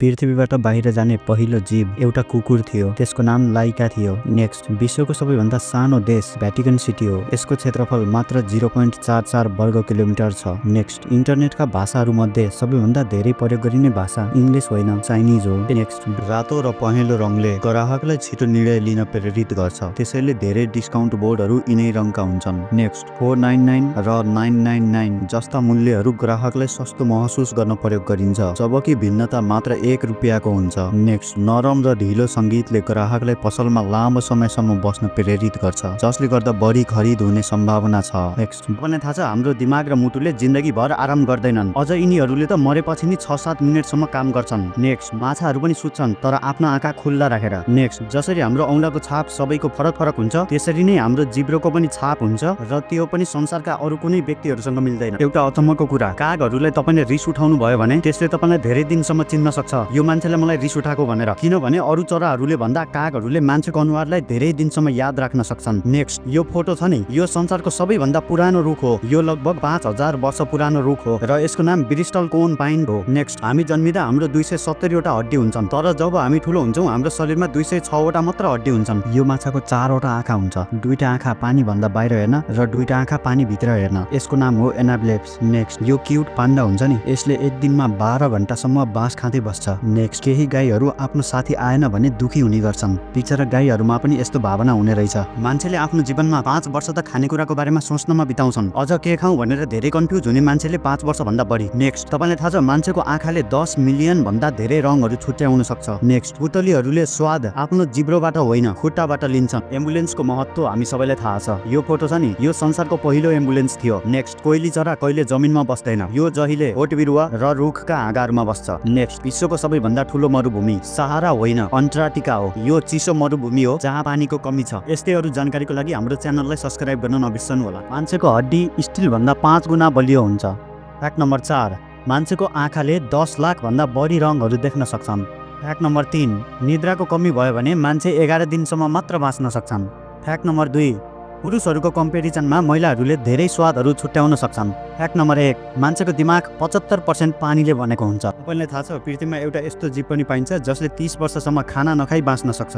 पृथ्वीबाट बाहिर जाने पहिलो जीव एउटा कुकुर थियो। त्यसको नाम लाइका थियो। नेक्स्ट, विश्वको सबैभन्दा सानो देश भ्याटिकन सिटी हो। यसको क्षेत्रफल मात्र 0.44 वर्ग किलोमिटर छ। नेक्स्ट, इन्टरनेटका भाषाहरू मध्ये सबैभन्दा धेरै प्रयोग गरिने भाषा इङ्ग्लिस होइन, चाइनिज हो। नेक्स्ट, रातो र पहेँलो रङले ग्राहकलाई छिटो निर्णय लिन प्रेरित गर्छ, त्यसैले धेरै डिस्काउन्ट बोर्डहरू यिनै रङका हुन्छन्। नेक्स्ट, 499 र 999 जस्ता मूल्यहरू ग्राहकलाई सस्तो महसुस गर्न प्रयोग गरिन्छ, जबकि भिन्नता मात्र 1 रुपियाँको हुन्छ। नेक्स्ट, नरम र ढिलो सङ्गीतले ग्राहकलाई पसलमा लामो समयसम्म बस्न प्रेरित गर्छ, जसले गर्दा बढी खरिद हुने सम्भावना छ। नेक्स्ट, तपाईँलाई थाहा छ हाम्रो दिमाग र मुटुले जिन्दगीभर आराम गर्दैनन्, अझ यिनीहरूले त मरेपछि नि 6-7 मिनेटसम्म काम गर्छन्। नेक्स्ट, माछाहरू पनि सुत्छन् तर आफ्नो आँखा खुल्ला राखेर। नेक्स्ट, जसरी हाम्रो औँलाको छाप सबैको फरक फरक हुन्छ, त्यसरी नै हाम्रो जिब्रोको पनि छाप हुन्छ र त्यो पनि संसारका अरू कुनै व्यक्तिहरूसँग मिल्दैन। एउटा अचम्मको कुरा, कागहरूलाई तपाईँले रिस उठाउनु भयो भने त्यसले तपाईँलाई धेरै दिनसम्म चिन्न सक्छ यो मान्छेले मलाई रिस उठाएको भनेर, किनभने अरू चराहरूले भन्दा कागहरूले मान्छेको अनुहारलाई धेरै दिनसम्म याद राख्न सक्छन्। नेक्स्ट, यो फोटो छ नि, यो संसारको सबैभन्दा पुरानो रुख हो। यो लगभग 5000 वर्ष पुरानो रुख हो र यसको नाम ब्रिस्टल कोन पाइन हो। नेक्स्ट, हामी जन्मिँदा हाम्रो 270 वटा हड्डी हुन्छन्, तर जब हामी ठुलो हुन्छौँ हाम्रो शरीरमा 206 वटा मात्र हड्डी हुन्छन्। यो माछाको 4 वटा आँखा हुन्छ, 2टा आँखा पानी भन्दा बाहिर हेर्न र 2टा आँखा पानी भित्र हेर्न। यसको नाम हो एनाब्लेप्स। नेक्स्ट, यो क्युट पान्डा हुन्छ नि, यसले एक दिनमा 12 घण्टासम्म बाँस खाँदै बस्छ। नेक्स्ट, केही गाईहरू आफ्नो साथी आएन भने दुखी हुने गर्छन्, बिचरा गाईहरूमा पनि यस्तो भावना हुने रहेछ। मान्छेले आफ्नो जीवनमा 5 वर्ष त खानेकुराको बारेमा सोच्नमा बिताउँछन्, अझ के खाउँ भनेर धेरै कन्फ्युज हुने मान्छेले 5 वर्ष भन्दा बढी। नेक्स्ट, तपाईँलाई थाहा छ मान्छेको आँखाले 10 मिलियन भन्दा धेरै रङहरू छुट्याउन सक्छ। नेक्स्ट, पुतलीहरूले स्वाद आफ्नो जिब्रोबाट होइन खुट्टाबाट लिन्छन्। एम्बुलेन्सको महत्त्व हामी सबैलाई थाहा छ। यो फोटो छ नि, यो संसारको पहिलो एम्बुलेन्स थियो। नेक्स्ट, कोइली चरा कहिले जमिनमा बस्दैन, यो जहिले बोट बिरुवा र रुखका हाँगाहरूमा बस्छ। नेक्स्ट, विश्वको सबैभन्दा ठुलो मरुभूमि सहारा होइन, अन्टार्कटिका हो। यो चिसो मरुभूमि हो जहाँ पानीको कमी छ। यस्तै अरू जानकारीको लागि हाम्रो च्यानललाई सब्स्क्राइब गर्न नबिर्सनु होला। मान्छेको हड्डी स्टिल भन्दा 5 गुणा बलियो हुन्छ। फ्याक्ट नम्बर 4, मान्छेको आँखाले 10 लाख भन्दा बढी रङहरू देख्न सक्छन्। फ्याक्ट नम्बर 3, निद्राको कमी भयो भने मान्छे 11 दिनसम्म मात्र बाँच्न सक्छन्। फ्याक्ट नम्बर 2, पुरुषहरूको कम्पेरिजनमा महिलाहरूले धेरै स्वादहरू छुट्याउन सक्छन्। फ्याक्ट नम्बर 1, मान्छेको दिमाग 75% पानीले बनेको हुन्छ। तपाईँलाई थाहा छ पृथ्वीमा एउटा यस्तो जीव पनि पाइन्छ जसले 30 वर्षसम्म खाना नखाई बाँच्न सक्छ।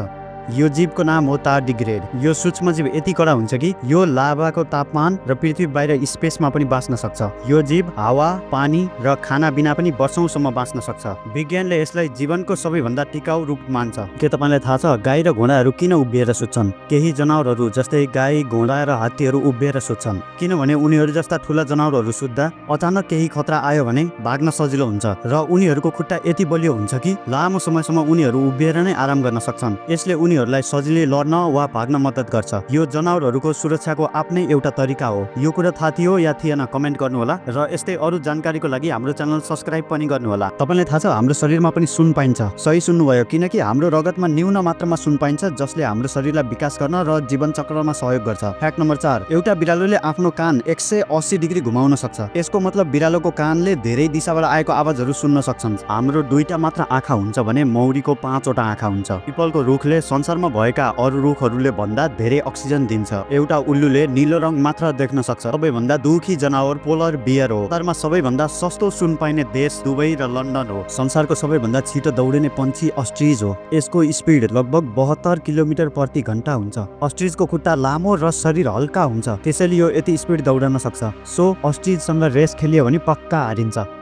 यो जीवको नाम हो तार्डिग्रेड। यो सूक्ष्मजीव यति कडा हुन्छ कि यो लाभाको तापमान र पृथ्वी बाहिर स्पेसमा पनि बाँच्न सक्छ। यो जीव हावा, पानी र खाना बिना पनि वर्षौंसम्म बाँच्न सक्छ। विज्ञानले यसलाई जीवनको सबैभन्दा टिकाउ रूप मान्छ। के तपाईँलाई थाहा छ गाई र घोडाहरू किन उभिएर सुत्छन्? केही जनावरहरू जस्तै गाई, घोडा र हात्तीहरू उभिएर सुत्छन् किनभने उनीहरू जस्ता ठुला जनावरहरू सुत्दा अचानक केही खतरा आयो भने भाग्न सजिलो हुन्छ र उनीहरूको खुट्टा यति बलियो हुन्छ कि लामो समयसम्म उनीहरू उभिएर नै आराम गर्न सक्छन्। यसले उनीहरूलाई सजिलै लड्न वा भाग्न मद्दत गर्छ। यो जनावरहरूको सुरक्षाको आफ्नै एउटा तरिका हो। यो कुरा थाहा थियो या थिएन कमेन्ट गर्नुहोला र यस्तै अरू जानकारीको लागि हाम्रो च्यानल सब्स्क्राइब पनि गर्नुहोला। तपाईँलाई थाहा छ हाम्रो शरीरमा पनि सुन पाइन्छ। सही सुन्नुभयो, किनकि हाम्रो रगतमा न्यून मात्रामा सुन पाइन्छ जसले हाम्रो शरीरलाई विकास गर्न र जीवन चक्रमा सहयोग गर्छ। फ्याक्ट नम्बर 4, एउटा बिरालोले आफ्नो कान 180 डिग्री घुमाउन सक्छ। यसको मतलब बिरालोको कानले धेरै दिशाबाट आएको आवाजहरू सुन्न सक्छन्। हाम्रो 2टा मात्र आँखा हुन्छ भने मौरीको 5 वटा आँखा हुन्छ। पिपलको रुखले संसारमा भएका अरू रुखहरूले भन्दा धेरै अक्सिजन दिन्छ। एउटा उल्लुले नीलो रङ मात्र देख्न सक्छ। सबैभन्दा दुखी जनावर पोलर बियर हो। संसारमा सबैभन्दा सस्तो सुन पाइने देश दुबई र लन्डन हो। संसारको सबैभन्दा छिटो दौडिने पन्छी अस्ट्रिच हो। यसको स्पिड लगभग 72 किलोमिटर प्रति घण्टा हुन्छ। अस्ट्रिचको खुट्टा लामो र शरीर हल्का हुन्छ, त्यसैले यो यति स्पिड दौडन सक्छ। सो अस्ट्रिचसँग रेस खेलियो भने पक्का हारिन्छ।